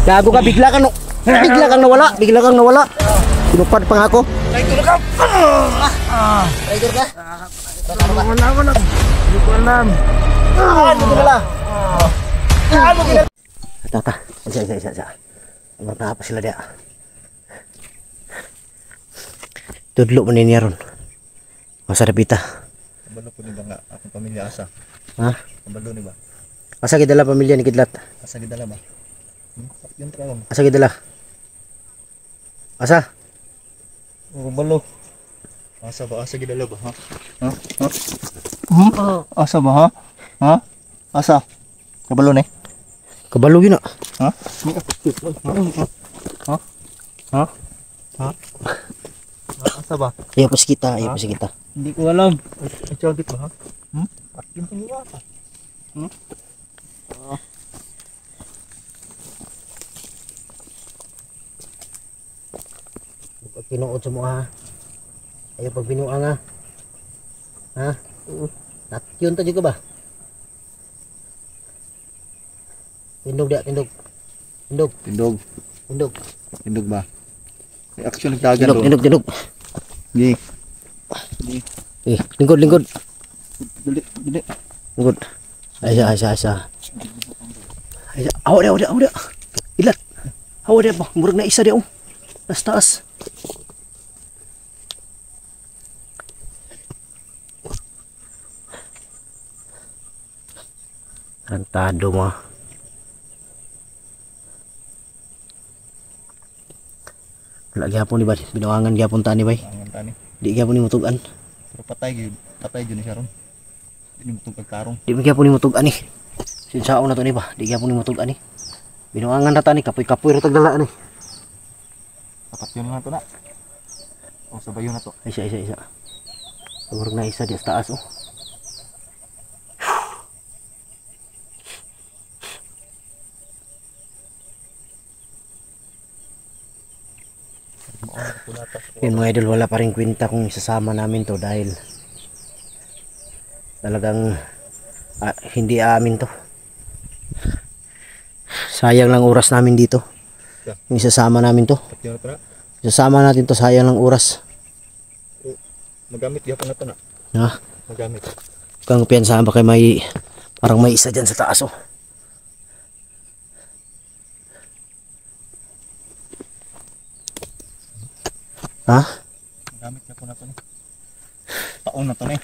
Gago ka, bigla kang nawala. Bigla kang nawala. Pinupad pa nga ako. Rider ka. Rider ka? Wala. Hindi ko alam. Ano ginala? Ano ginala? Tata, isa. Magtaka pa sila dia. Tudlo mo niya ron. Masarap ita. Kabalo ko ni ba nga akong pamilya asa? Ha? Kabalo ni ba? Asa gidala pamilya ni Kidlat? Asa gidala ba? Yung trabaho. Asa gidala? Asa? Kabalo. Asa ba? Asa gidala ba? Ha? Asa ba ha? Ha? Asa? Kabalo ni? Kabalo yun ah. Ha? Ha? Ha? Asa ba? Ayaw pa kita. Hindi ko alam. Chogit ba ha? Akin pa niya ka. Pag pinuot sa mo ha. Ayaw pag pinuang ha. Ha? Yun to juga ba? Tindog. Tindog ba? May action nagdagan doon. Tindog. Gi. Lingkod. Dali. Lingkod. Asa. Awa dia. Ilat. Awa dia ba? Murag na isa dia oh. Taas. Rantado mo. Wala gyapon ni ba? Binawangan gyapon tani bay. Tani. Di gyapon ni mutugan. Pero patay gyud ni Sharon. Di mo tugag karong. Di gyapon ni mutugan ni. Sinsaon na to ni ba? Di gyapon ni mutugan ni. Binawangan na tani kapoy ra tagdala ni. Tapat yun na to na. O sabay yun na to. Isa. Murag na isa di sa taas oh. Yun mga idol, wala pa rin kwenta kung isasama namin to dahil talagang hindi amin to. Sayang lang oras namin dito. Kung isasama namin to. Isasama natin to, sayang lang oras. Magamit yapon na to na. Ha? Magamit. Kung piyansahan ba kayo may parang may isa dyan sa taas oh. Ha? Gamit na po na to. Taon na to na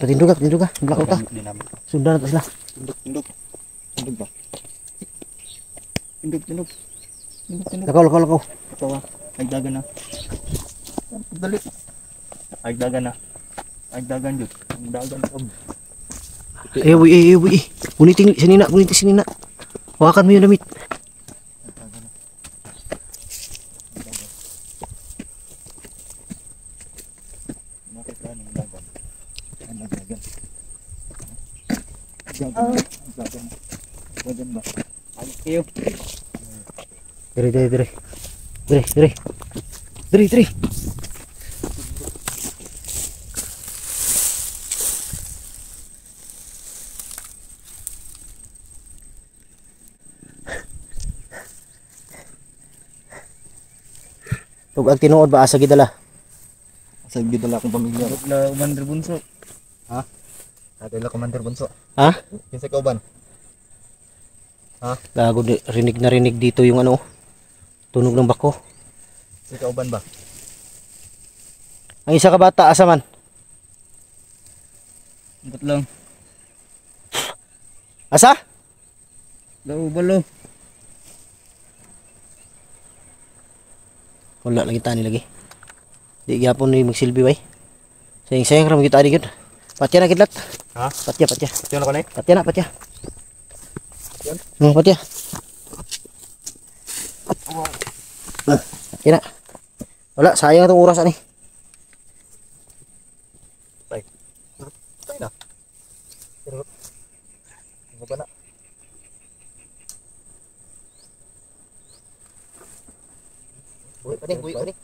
Patindog ka. Blackout ka. Sundan na to sila. Tindog ba? Tindog. Lakaw. Ito ba? Ay dagan na. Dali. Ay dagan jud. Ang dagan ko. Uy. Guniting sinina. Hawakan mo yung damit. Dagan ba? Ay kayo. Diri. Tug ang tinuod ba asa gidala? Asa gidala akong pamilya. Na Commander Bunso. Ha? Adala Commander Bunso. Ha? Kinsa ka uban? Ha? Gago rinig dito yung ano. Tunog ng bako. Kinsa ka uban ba? Ang isa ka bata asa man? Ba't lang? Asa? Balo. Wala lagi tani lagi. Di gyapon ni magsilbi bay. Sayang ra kita ani gyud. Patya na kidlat. Ha? Patya. Tiyo na ko na. Patya. Patya. Patya na. Wala sayang tong oras ani. Tay na. Pero ano ba na? Buhi pa rin.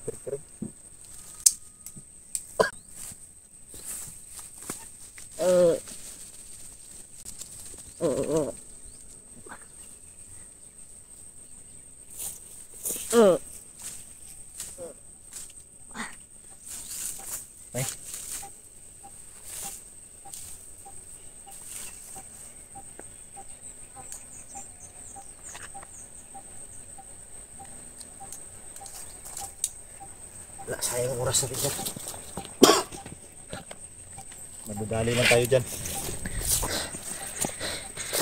Ay. Wala, sayang oras natin dyan. Madudali lang tayo dyan.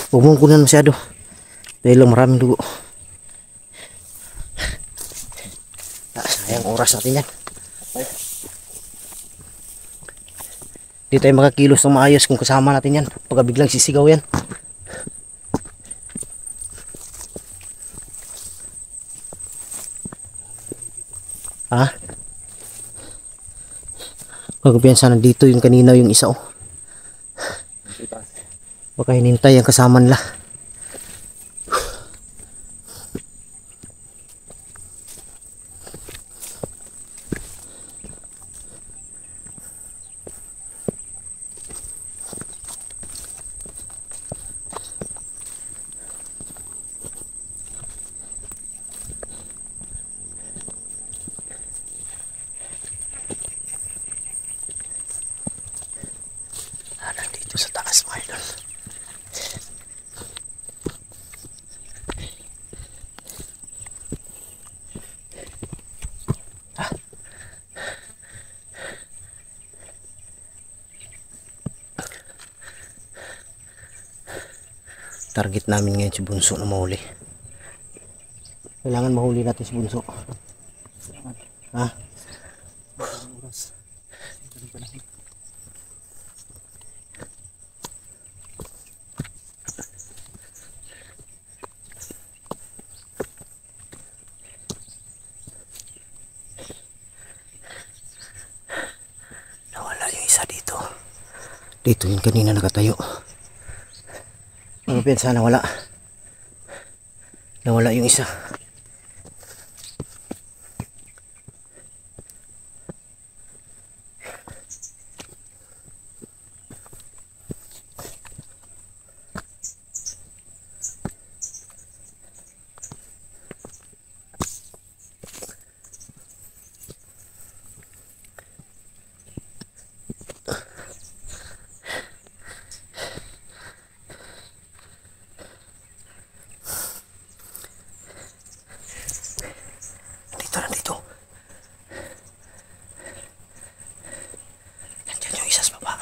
Huwag mong kunan masyado. Dahil lang maraming dugo. Sayang oras natin yan. Ay. Di tayo makakilos ng maayos kung kasama natin yan. Pagka biglang sisigaw yan. Ha? Pagkapiyansa na dito yung kanina yung isa oh. Baka hinintay ang kasama nila. Nandito sa taas mga idol. Target namin ngayon si Bunso na mahuli. Kailangan mahuli natin si Bunso. Ha? Nawala yung isa dito. Dito yung kanina nakatayo. Ang piyansa nawala. Nawala yung isa. Nandito. Nandyan yung isa sa baba.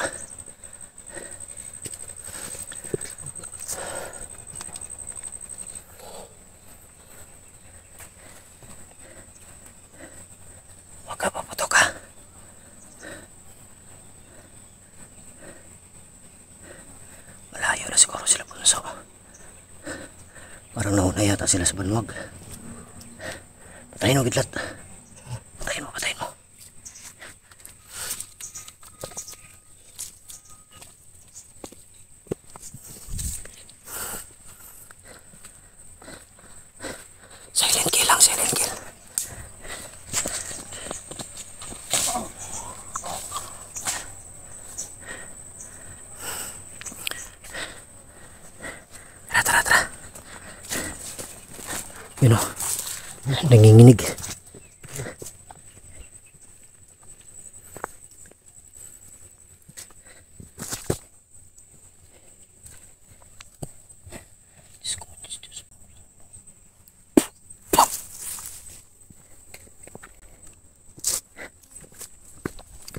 Huwag ka paputok ha. Malayo na siguro sila Bunso. Parang nauna yata sila sa banwag. Patayin mo gidlat. Patayin mo, patayin mo. Silent kill lang, silent kill. Tara, tara, tara. Yun o. Nanginginig.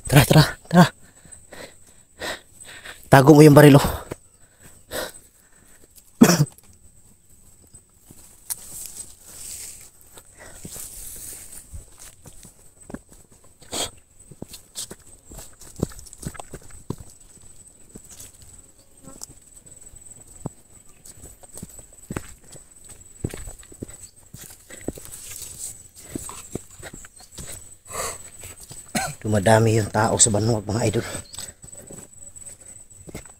Tara, tara, tara. Tago mo yung barilo. Dumadami yung tao sa banwag mga idol.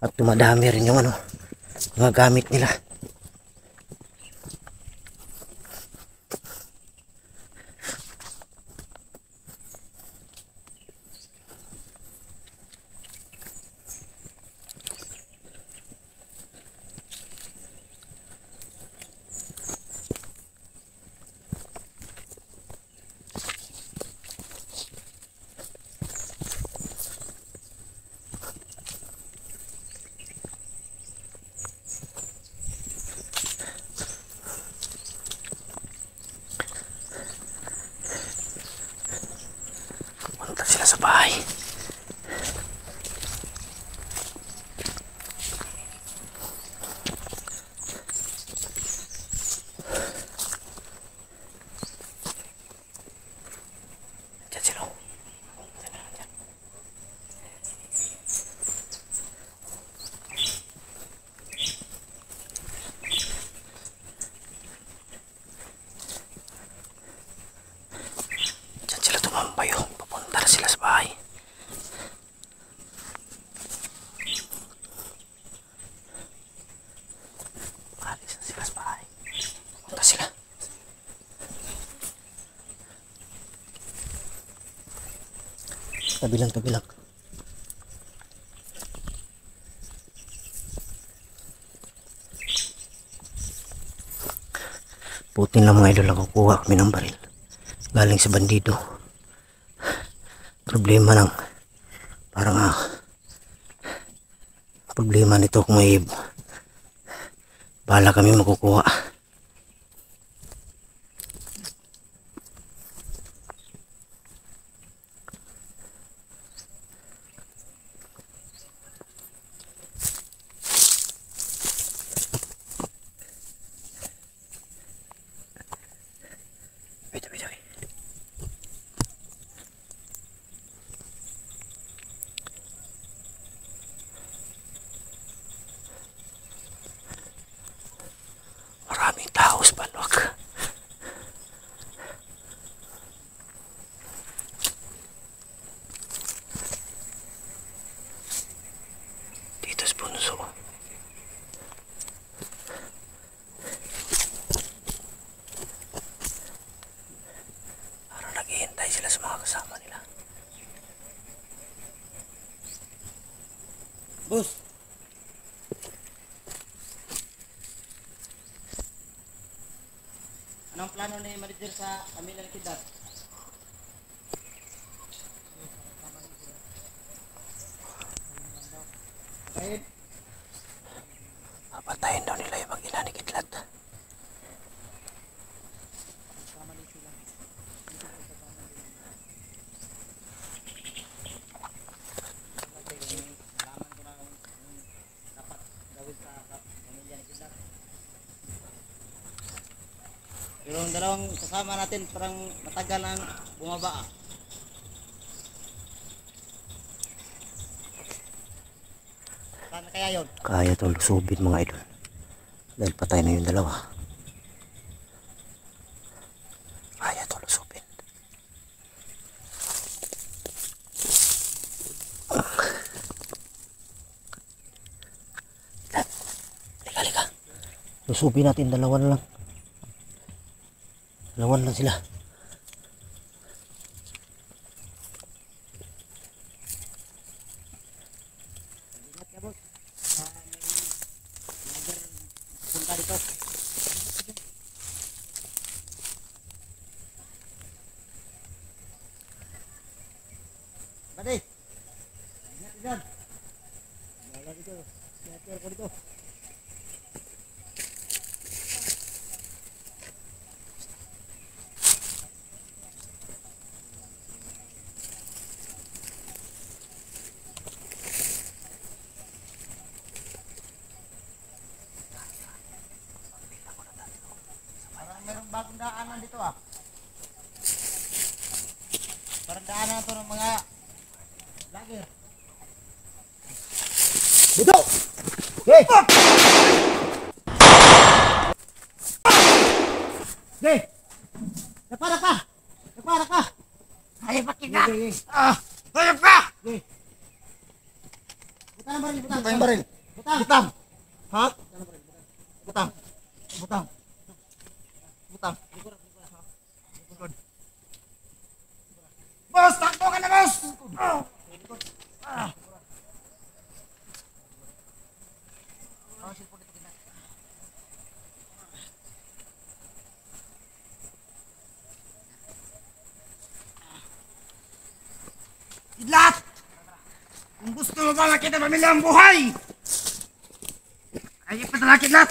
At dumadami rin yung mga gamit nila. bahay. Diyan sila. Diyan sila tumambay. Papunta na sila sa bahay. Alis na sila sa bahay. Papunta sila. Tabi lang. Putin lang mga idol, nakukuha kami ng baril. Galing sa bandido. Problema lang. Parang problema nito kung may bala kami makukuha. Wait. Maraming tao sa Banwag. Dito sa Bunso. Parang naghihintay sila sa mga kasama nila. Boss! Anong plano ni manager sa pamilya ni Kidlat? Kahit Papatayin daw nila yung mag-ina ni Kidlat. dapat gawin sa pamilya ni Kidlat. Pero ang dalawang kasama natin parang matagal ang bumaba. Paano kaya yun? Kaya itong lusubin mga idol. Dahil patay na yung dalawa. Kaya itong lusubin. Lika. Lusubin natin, dalawa na lang. Dalawa lang sila. Ingat ka, boss. Manager punta dito. Bade. Ingat ka dyan. Wala dito. Sniper ko dito. Parang mayroong bagong daanan dito ah. Parang daanan to ng mga vlogger. Dito! Hey! Hey! Nagpara ka! Ay, bakit ka? Hayop ka! Butang ang baril, butang. Yung baril. Butang. Ha? Butang. Butang. Boss, takbo ka na, boss! Kidlat! Kung gusto mo ba makita pamilya ang buhay, ay ipatala, Kidlat!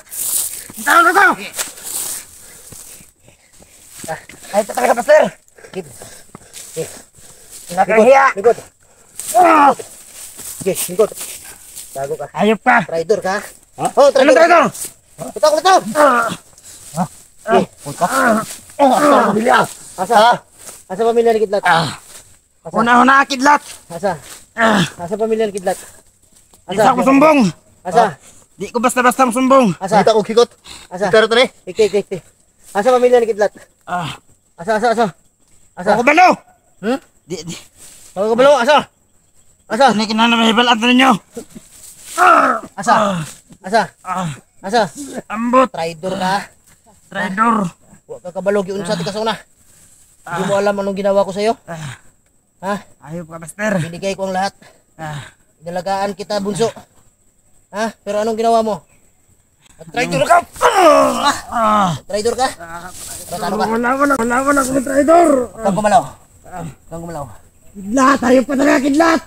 Ang tanong na to! Ay, ito talaga, Pastor! Nakahiya. Likod. Ah! Sige, likod. Tago ka. Ayop ka. Traitor ka. Ha? Oh, Anong traitor. traitor? Ito, ito. Ah! Asa pamilya? Asa? Asa pamilya ni Kidlat? Asa? Una-una kidlat. Asa? Ah! Asa pamilya ni Kidlat? Isa ko sumbong. Asa? Di ko basta-basta sumbong. Asa? Kita ko kikot. Asa? Pero tani. Ikti. Asa pamilya ni Kidlat? Ah! Asa? Asa? Ako balo. Hmm? Di. Ako kabalo, asa? Asa? Ano kinanamahibal ninyo? Asa? Asa? Ah! Asa? Ambot. Traitor ka. Traidor. Huwag ka kabalo, giunsa ti kasuna. Hindi mo alam anong ginawa ko sa'yo. Ha? Ayop ka, Master. Binigay ko ang lahat. Ah! Inalagaan kita, bunso. Ha? Pero anong ginawa mo? Traitor ka! Traitor ka? Tratado ka? Wala akong traidor. Kang gumalaw. Kang gumalaw. Kidlat, ayop ka talaga, kidlat.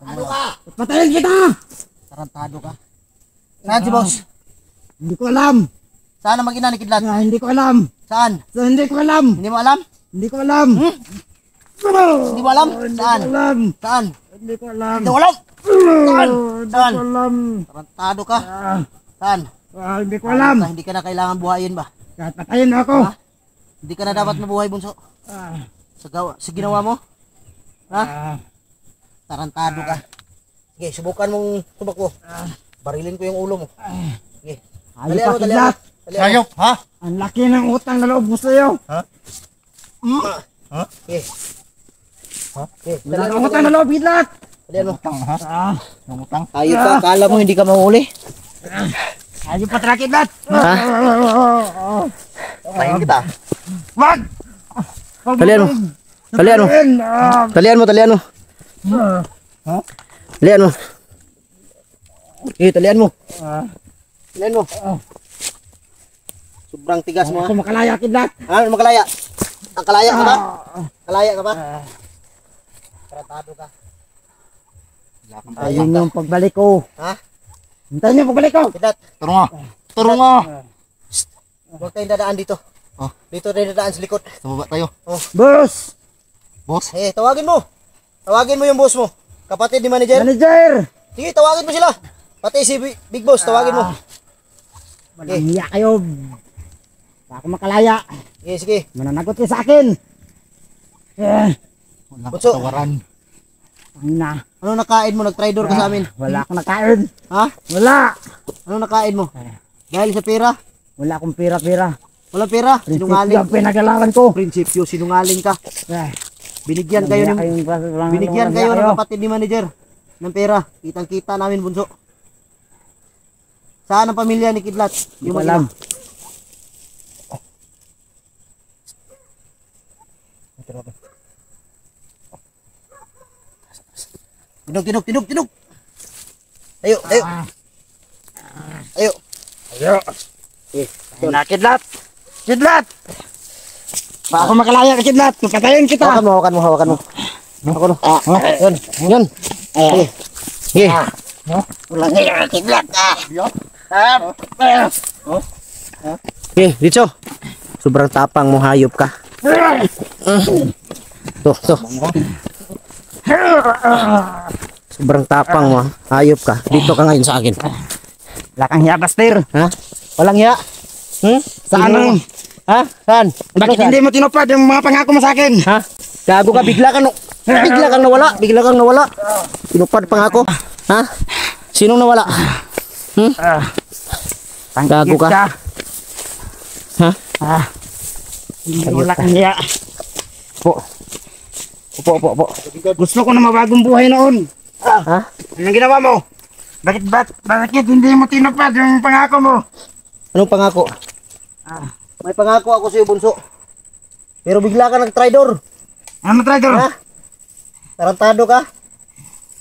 Ano ka? Patayin kita. Tarantado ka? Saan si boss? Hindi ko alam. Saan ang mag-ina ni Kidlat? Hindi ko alam. Saan? Hindi ko alam. Hindi mo alam? Hindi ko alam. Hindi mo alam? Saan? Alam. Saan? Hindi ko alam. Hindi mo alam? Saan? Saan? Alam. Tarantado ka? Saan? Hindi ko alam. Hindi ka na kailangan buhayin ba? Kahit patayin mo ako. Ha? Hindi ka na dapat mabuhay, bunso. Sa ginawa mo? Ha? Tarantado ka. Sige, subukan mong tumakbo. Barilin ko yung ulo mo. Sige. Ayop ka, Dalian kidlat. mo. Sayop, ha? Ang laki ng utang na loob mo sa'yo. Sige. Sige, Wala dalian kang mo. utang na loob, kidlat. Dalian mo. Ah, Nangutang. Ayop ka, akala mo hindi ka mahuli. ayop pa talaga, kidlat. Ha? Tayin kita. Wag! Dalian mo. Dalian mo. Talian mo. Talian mo. Talian mo. Talian mo. Sobrang tigas mo, ha? Ako makalaya, kidlat. Ano makalaya? Ang kalaya ka ba? Kalaya ka ba? Tratado ka. Ayun yung pagbalik ko. Ha? Hintayin yung pagbalik ko. Kidlat, Turo nga. Turo nga. huwag tayong dadaan dito. Oh. Dito tayo dadaan sa likod. Sa baba tayo. Boss! Boss. Tawagin mo. Tawagin mo yung boss mo. Kapatid ni manager. Manager! Sige, tawagin mo sila. Pati si Big Boss, tawagin mo. Walang hiya kayo. Ako makalaya. Sige. Mananagot kayo sa akin. Walang Bunso. katawaran. Ang na. Ano nakain mo? Nag-traitor ka sa amin. Wala akong nakain. Ha? Wala. Ano nakain mo? Dahil sa pera? Wala akong pira-pira. Walang pera? Prinsipyo Sinungaling. ang pinag-alaman ko. Prinsipyo, sinungaling ka. Binigyan kayo ng Binigyan ng kapatid ni manager ng pera. Kitang-kita namin, bunso. Saan ang pamilya ni Kidlat? Yung alam. Tinog. Tayo. Ayo. Na, Kidlat. Kidlat! Pa ako makalaya ka, Kidlat. Patayin kita. Hawakan mo. Ako no. Yun. Sige. Wala nga, Kidlat. Sige, dito. Sobrang tapang mo, hayop ka. To. Sobrang tapang mo, hayop ka. Dito ka ngayon sa akin. Wala kang hiya, Buster. Ha? Walang hiya? Saan? Ha? Saan? Bakit hindi mo tinupad yung mga pangako mo sa akin? Ha? Gago ka, bigla kang nawala. Tinupad pa nga ako. Ha? Sinong nawala? Gago ka. Ha? Wala kang hiya. Upo. Gusto ko na mabagong buhay noon. Ha? Anong ginawa mo? Bakit hindi mo tinupad yung pangako mo? Anong pangako? May pangako ako sa'yo, bunso. Pero bigla ka nag-traitor. Ano, Traidor? Ha? Tarantado ka?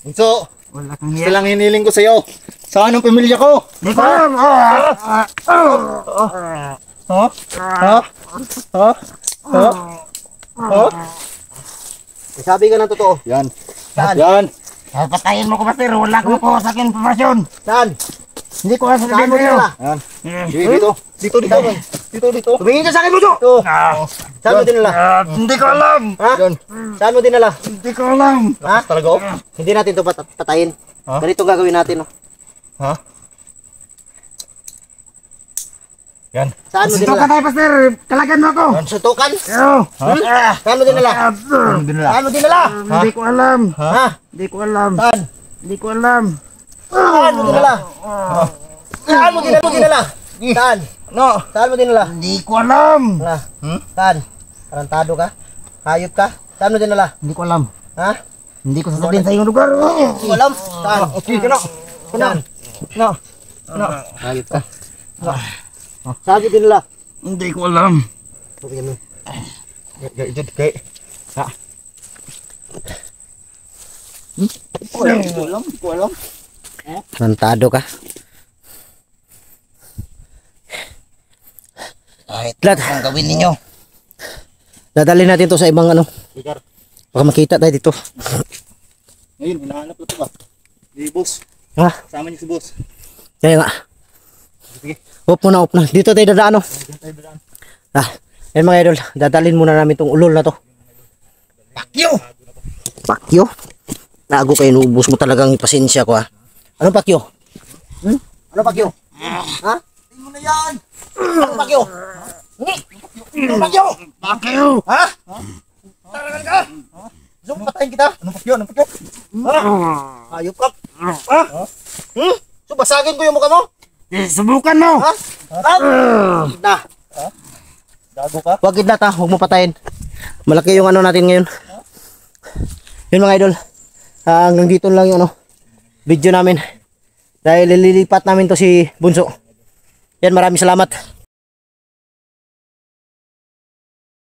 Bunso. Wala kang Ito hiya. lang hiniling ko sa'yo. Saan ang pamilya ko? Di ko alam. Sabi ka ng totoo. Yan. Saan? Yan. Patayin mo ko, Buster. Wala akong kuha sa akin informasyon. Saan? Hindi ko sasabihin Saan mo sa'yo. dinala? Yan. Dito. Dito. Tumingin ka sa akin, Bunso! Saan mo dinala? Hindi ko alam. Ha? Saan mo dinala? Hindi ko alam. Ha? Talaga oh. Hindi natin ito patayin. Ha? Ganito gagawin natin, no? Ha? Yan. Saan mo Suntukan dinala? tayo, Pastor. Kalagan mo ako. Suntukan? Yo. Saan mo dinala? Ano dinala? Saan mo dinala? Hindi ko alam. Ha? Hindi ko alam. Saan? Hindi ko alam. Saan mo dinala? Saan mo dinala? Saan? No. Saan mo dinala? Hindi ko alam. Ha? Saan? Tarantado ka? Hayop ka? Saan mo dinala? Hindi ko alam. Ha? Hindi ko sasabihin sa iyong lugar. Hindi ko alam. Saan? Okay, kano. Saan? No. Hayop ka? Saan mo dinala? Hindi ko alam. Bukyan mo. Ito kay. Ha. Ko alam. Tarantado ka? Kahit Lahat. ang gawin ninyo. Dadalhin natin to sa ibang ano. Bigar. Baka makita tayo dito. Ngayon, hinahanap ko ito ba? Si boss. Ha? Sama niyo si boss. Kaya nga. Sige. Off na. Dito tayo dadaan, no? Diyan tayo dadaan. Yan mga idol. Dadalhin muna namin tong ulol na to. Pakyo! Pakyo? Nago kayo, nuubos mo talagang pasensya ko, ha? Ano pakyo? Ano pakyo? Ha? Tingin mo na yan! Ano pakyo? Ano pakyo? Pakyo! Ha? Talagan ka? Gusto mo patayin kita? Anong pakyo? Anong pakyo? Ayop ka? Ha? So basagin ko yung mukha mo? Subukan mo! Ha? Na. Gago ka? Huwag kidnat, ha? Huwag mo patayin. Malaki yung ano natin ngayon. Yun mga idol. Hanggang dito lang yung ano, video namin. Dahil lilipat namin to si Bunso. Yan, maraming salamat.